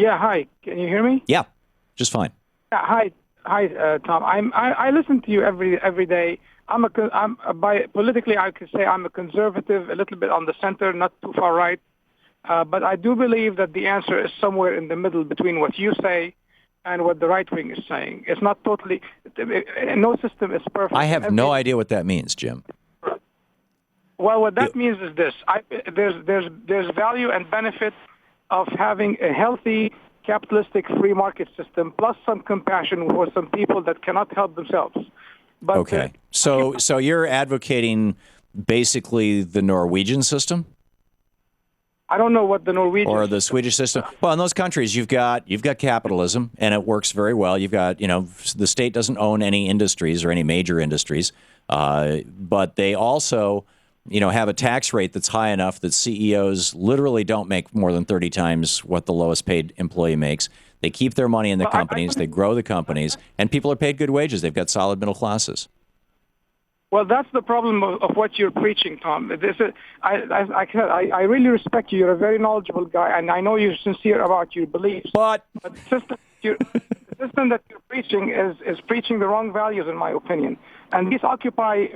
Yeah, hi. Can you hear me? Yeah, just fine. Yeah, hi, Tom. I listen to you every day. Politically, I could say I'm a conservative, a little bit on the center, not too far right. But I do believe that the answer is somewhere in the middle between what you say and what the right wing is saying. It's not totally. No system is perfect. I have no idea what that means, Jim. Well, what that means is this: there's value and benefit of having a healthy capitalistic free market system, plus some compassion for some people that cannot help themselves. But okay, so you're advocating basically the Norwegian system? I don't know what the Norwegian or the Swedish system. Well, in those countries, you've got capitalism, and it works very well. You've got, the state doesn't own any industries or any major industries, but they also, have a tax rate that's high enough that CEOs literally don't make more than 30 times what the lowest paid employee makes. They keep their money in the companies, they grow the companies, and people are paid good wages. They've got solid middle classes. Well, that's the problem of what you're preaching, Tom. I really respect you. You're a very knowledgeable guy, and I know you're sincere about your beliefs. But the system that you're preaching is preaching the wrong values, in my opinion. And these Occupy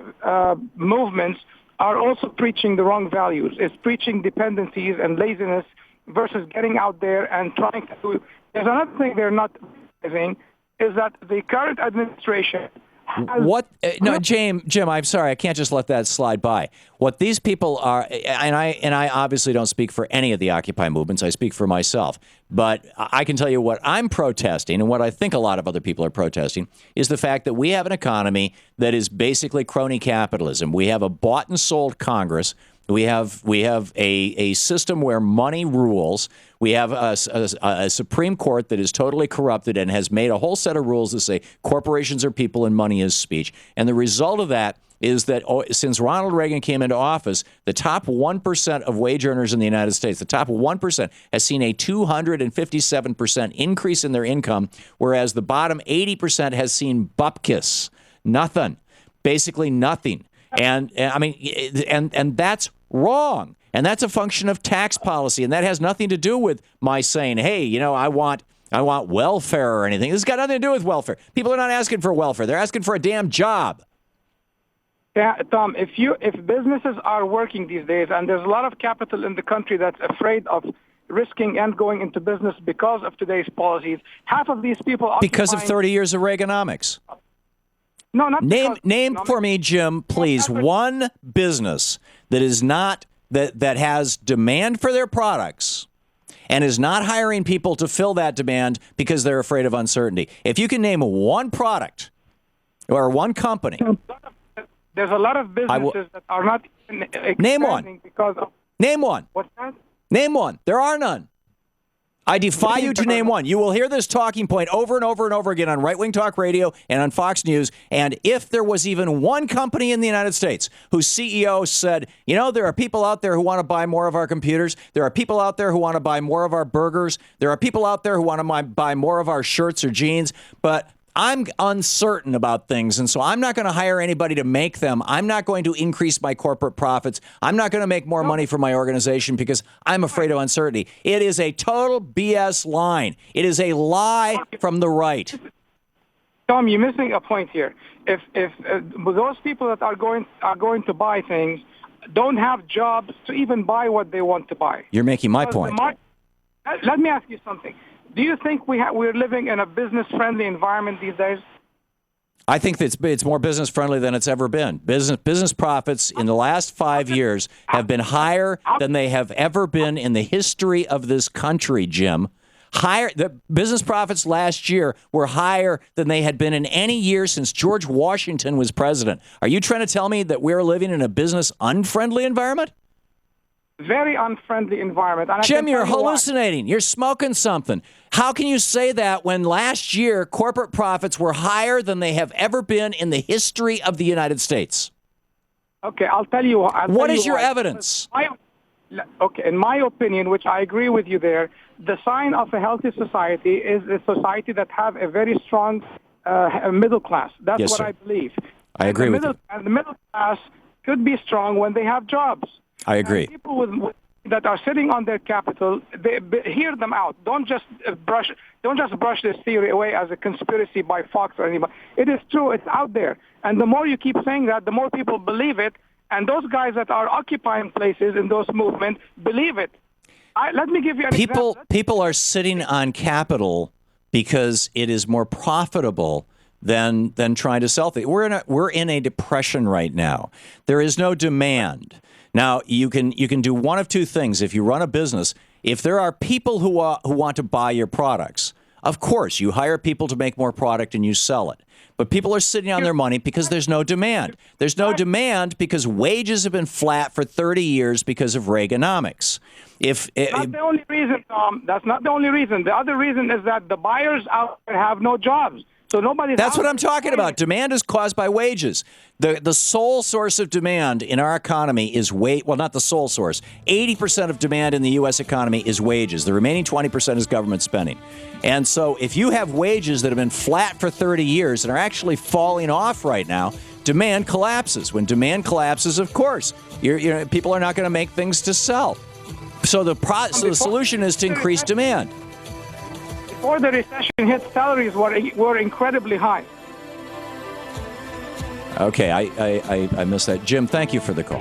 movements are also preaching the wrong values. It's preaching dependencies and laziness versus getting out there and trying to do. There's another thing they're not realizing is that the current administration. No, Jim, I'm sorry. I can't just let that slide by. What these people are, and I obviously don't speak for any of the Occupy movements. I speak for myself. But I can tell you what I'm protesting, and what I think a lot of other people are protesting, is the fact that we have an economy that is basically crony capitalism. We have a bought and sold Congress. We have a system where money rules. We have a Supreme Court that is totally corrupted and has made a whole set of rules that say corporations are people and money is speech. And the result of that is that since Ronald Reagan came into office, the top 1% of wage earners in the United States, the top 1%, has seen a 257% increase in their income, whereas the bottom 80% has seen bupkis, nothing, basically nothing. And I mean, and that's wrong. And that's a function of tax policy. And that has nothing to do with my saying, hey, I want welfare or anything. This has got nothing to do with welfare. People are not asking for welfare. They're asking for a damn job. Yeah, Tom, if businesses are working these days, and there's a lot of capital in the country that's afraid of risking and going into business because of today's policies, half of these people because of 30 years of Reaganomics. No, not name for me, Jim, please, one business that is not that has demand for their products and is not hiring people to fill that demand because they're afraid of uncertainty. If you can name one product or one company, there's a lot of businesses that are not name one. Because of name one. What's that? Name one. There are none. I defy you to name one. You will hear this talking point over and over and over again on right-wing talk radio and on Fox News. And if there was even one company in the United States whose CEO said, there are people out there who want to buy more of our computers. There are people out there who want to buy more of our burgers. There are people out there who want to buy more of our shirts or jeans. But I'm uncertain about things, and so I'm not going to hire anybody to make them. I'm not going to increase my corporate profits. I'm not going to make more money for my organization because I'm afraid of uncertainty. It is a total BS line. It is a lie from the right. Tom, you're missing a point here. If those people that are going to buy things don't have jobs to even buy what they want to buy. You're making my point. Let me ask you something. Do you think we're living in a business-friendly environment these days? I think that it's more business-friendly than it's ever been. Business profits in the last 5 years have been higher than they have ever been in the history of this country, Jim. The business profits last year were higher than they had been in any year since George Washington was president. Are you trying to tell me that we're living in a business-unfriendly environment? Very unfriendly environment. And Jim, you're hallucinating. You're smoking something. How can you say that when last year corporate profits were higher than they have ever been in the history of the United States? Okay, I'll tell you. What is your evidence? Okay, in my opinion, which I agree with you there, the sign of a healthy society is a society that have a very strong middle class. That's yes, what sir. I believe. I agree with you. And the middle class could be strong when they have jobs. I agree. People with that are sitting on their capital, hear them out. Don't just brush this theory away as a conspiracy by Fox or anybody. It is true. It's out there. And the more you keep saying that, the more people believe it. And those guys that are occupying places in those movements believe it. Let me give you an example. People are sitting on capital because it is more profitable than trying to sell things. We're in a depression right now. There is no demand. Now, you can do one of two things. If you run a business, if there are people who want to buy your products, of course, you hire people to make more product and you sell it. But people are sitting on their money because there's no demand. There's no demand because wages have been flat for 30 years because of Reaganomics. That's not the only reason, Tom. That's not the only reason. The other reason is that the buyers out there have no jobs. So nobody's. That's what I'm talking about. Demand is caused by wages. The sole source of demand in our economy is well, not the sole source. 80% of demand in the U.S. economy is wages. The remaining 20% is government spending. And so if you have wages that have been flat for 30 years and are actually falling off right now, demand collapses. When demand collapses, of course, people are not going to make things to sell. So the solution is to increase demand. Before the recession hit, salaries were incredibly high. Okay, I missed that. Jim, thank you for the call.